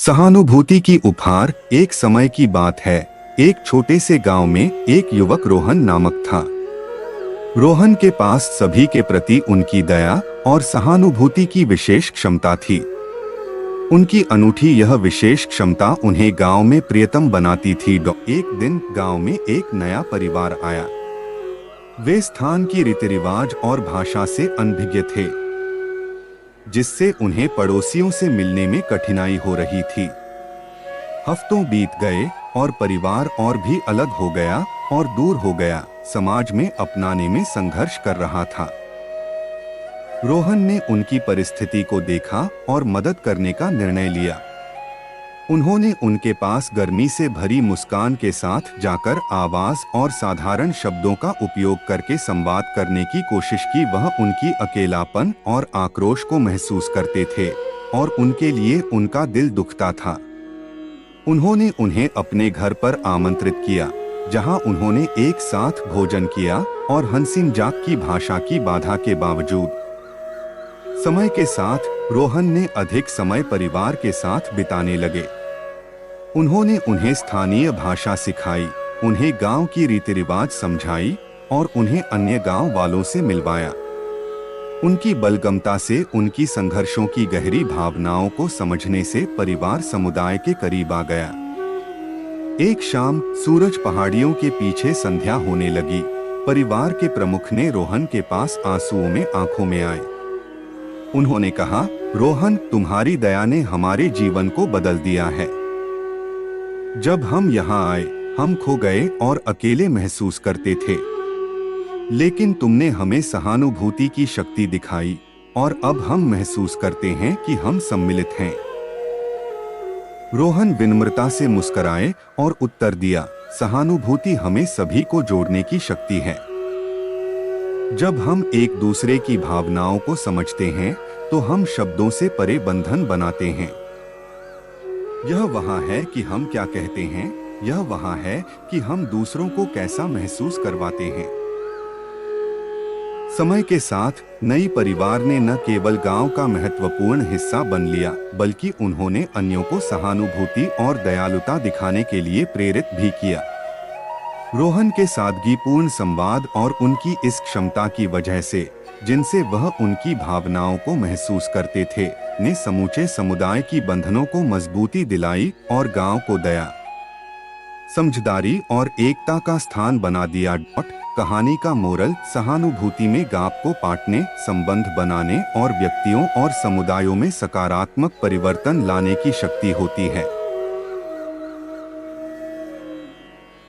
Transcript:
सहानुभूति की उपहार। एक समय की बात है, एक छोटे से गांव में एक युवक रोहन नामक था। रोहन के पास सभी के प्रति उनकी दया और सहानुभूति की विशेष क्षमता थी। उनकी अनूठी यह विशेष क्षमता उन्हें गांव में प्रियतम बनाती थी। एक दिन गांव में एक नया परिवार आया। वे स्थान की रीति रिवाज और भाषा से अनभिज्ञ थे, जिससे उन्हें पड़ोसियों से मिलने में कठिनाई हो रही थी। हफ्तों बीत गए और परिवार और भी अलग हो गया और दूर हो गया, समाज में अपनाने में संघर्ष कर रहा था। रोहन ने उनकी परिस्थिति को देखा और मदद करने का निर्णय लिया। उन्होंने उनके पास गर्मी से भरी मुस्कान के साथ जाकर आवाज और साधारण शब्दों का उपयोग करके संवाद करने की कोशिश की। वह उनकी अकेलापन और आक्रोश को महसूस करते थे और उनके लिए उनका दिल दुखता था। उन्होंने उन्हें अपने घर पर आमंत्रित किया, जहां उन्होंने एक साथ भोजन किया और हंसी मजाक की भाषा की बाधा के बावजूद। समय के साथ रोहन ने अधिक समय परिवार के साथ बिताने लगे। उन्होंने उन्हें स्थानीय भाषा सिखाई, उन्हें गांव की रीति रिवाज समझाई और उन्हें अन्य गांव वालों से मिलवाया। उनकी बलगमता से, उनकी संघर्षों की गहरी भावनाओं को समझने से परिवार समुदाय के करीब आ गया। एक शाम सूरज पहाड़ियों के पीछे संध्या होने लगी। परिवार के प्रमुख ने रोहन के पास आंसुओं में आंखों में आए। उन्होंने कहा, रोहन, तुम्हारी दया ने हमारे जीवन को बदल दिया है। जब हम यहाँ आए, हम खो गए और अकेले महसूस करते थे, लेकिन तुमने हमें सहानुभूति की शक्ति दिखाई और अब हम महसूस करते हैं कि हम सम्मिलित हैं। रोहन विनम्रता से मुस्कुराए और उत्तर दिया, सहानुभूति हमें सभी को जोड़ने की शक्ति है। जब हम एक दूसरे की भावनाओं को समझते हैं, तो हम शब्दों से परे बंधन बनाते हैं। यह वहाँ है कि हम क्या कहते हैं, यह वहाँ है कि हम दूसरों को कैसा महसूस करवाते हैं। समय के साथ नई परिवार ने न केवल गांव का महत्वपूर्ण हिस्सा बन लिया, बल्कि उन्होंने अन्यों को सहानुभूति और दयालुता दिखाने के लिए प्रेरित भी किया। रोहन के सादगीपूर्ण संवाद और उनकी इस क्षमता की वजह से, जिनसे वह उनकी भावनाओं को महसूस करते थे, ने समूचे समुदाय की बंधनों को मजबूती दिलाई और गांव को दया, समझदारी और एकता का स्थान बना दिया। कहानी का मोरल, सहानुभूति में गांव को बांटने, संबंध बनाने और व्यक्तियों और समुदायों में सकारात्मक परिवर्तन लाने की शक्ति होती है।